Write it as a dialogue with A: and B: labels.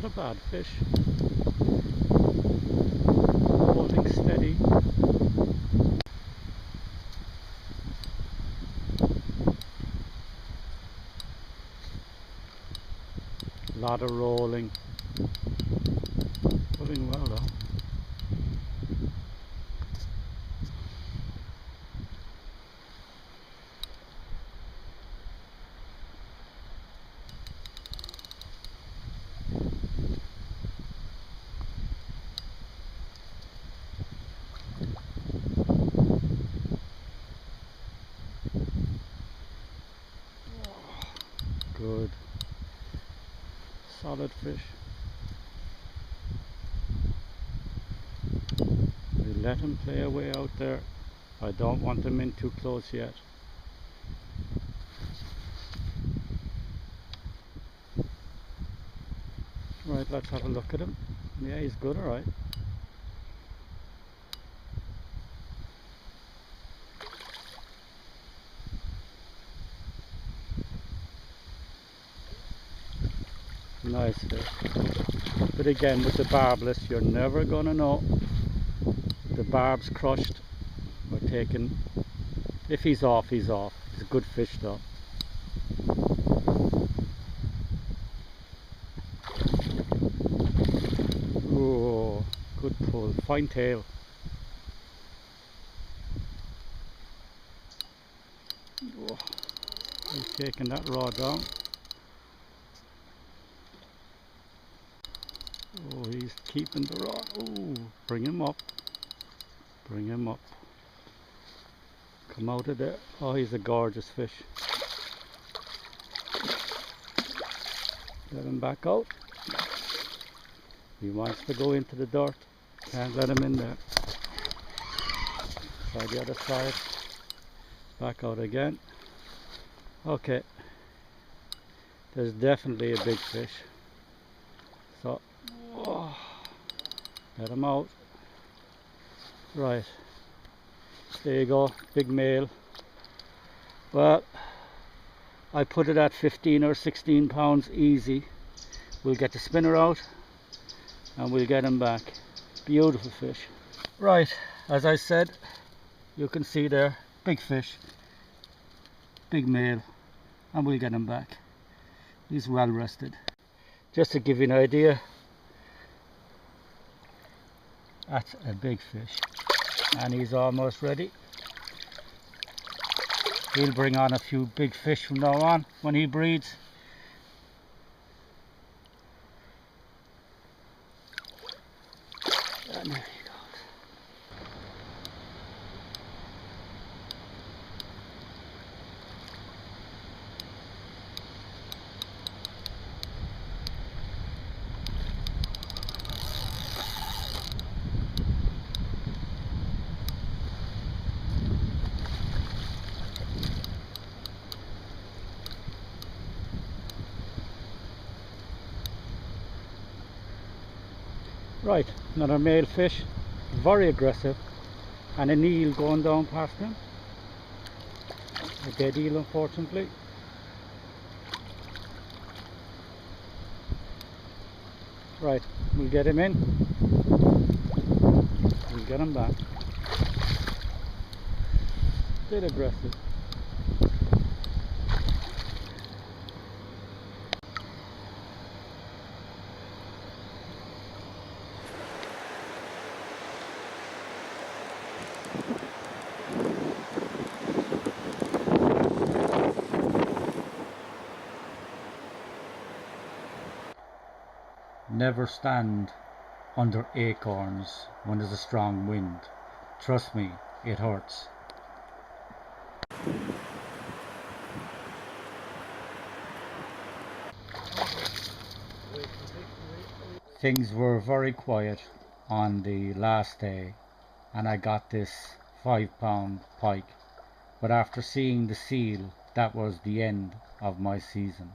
A: not a bad fish. Holding steady. A lot of rolling. Pulling well though. Good. Solid fish. We let him play away out there. I don't want him in too close yet. Right, let's have a look at him. Yeah, he's good, alright. Nice fish. But again, with the barbless, you're never gonna know. The barb's crushed or taken. If he's off, he's off. He's a good fish though. Oh, good pull. Fine tail. Oh, he's taking that rod down. Oh, he's keeping the rod. Oh, bring him up. Bring him up. Come out of there. Oh, he's a gorgeous fish. Let him back out. He wants to go into the dirt. Can't let him in there. Try the other side. Back out again. Okay. There's definitely a big fish. So, oh, let him out. Right. There you go. Big male. Well, I put it at 15 or 16 pounds easy. We'll get the spinner out and we'll get him back. Beautiful fish. Right, as I said, you can see there, big fish, big male, and we'll get him back. He's well rested. Just to give you an idea, that's a big fish, and he's almost ready. He'll bring on a few big fish from now on when he breeds. And there he goes. Right, another male fish, very aggressive, and an eel going down past him. A dead eel, unfortunately. Right, we'll get him in. We'll get him back. Still aggressive. Never stand under acorns when there's a strong wind. Trust me, it hurts. Things were very quiet on the last day and I got this 5-pound pike, but after seeing the seal, that was the end of my season.